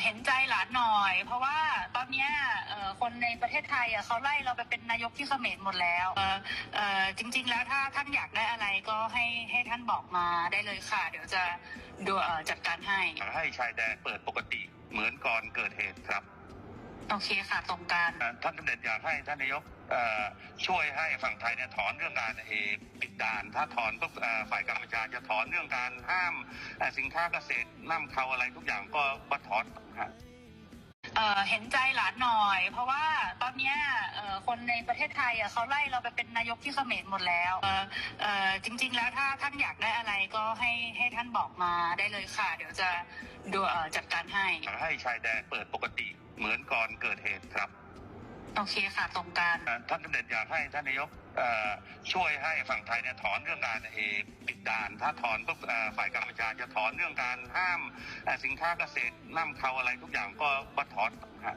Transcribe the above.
เห็นใจหลานหน่อยเพราะว่าตอนเนี้ยคนในประเทศไทยเขาไล่เราไปเป็นนายกที่เขมรหมดแล้วจริงๆแล้วถ้าท่านอยากได้อะไรก็ให้ท่านบอกมาได้เลยค่ะเดี๋ยวจะดูจัดการให้ชายแดนเปิดปกติเหมือนก่อนเกิดเหตุครับโอเคค่ะตรงกันท่านสมเด็จอยากให้ท่านนายกช่วยให้ฝั่งไทยเนี่ยถอนเรื่องการปิดด่านถ้าถอนก็ฝ่ายกัมพูชาจะถอนเรื่องการห้ามสินค้าเกษตรนำเข้าอะไรทุกอย่างก็ถอนครับเห็นใจหลานหน่อยเพราะว่าตอนเนี้ยคนในประเทศไทยเขาไล่เราไปเป็นนายกที่เขมรหมดแล้วจริงๆแล้วถ้าท่านอยากได้อะไรก็ให้ท่านบอกมาได้เลยค่ะเดี๋ยวจะดูจัดการให้ชายแดนเปิดปกติเหมือนก่อนเกิดเหตุครับโอเคค่ะตรงกันท่านสมเด็จอยากให้ท่านนายกช่วยให้ฝั่งไทยเนี่ยถอนเรื่องการปิดด่านถ้าถอนก็ฝ่ายกัมพูชาจะถอนเรื่องการห้ามสินค้าเกษตรนำเข้าอะไรทุกอย่างก็ถอนครับ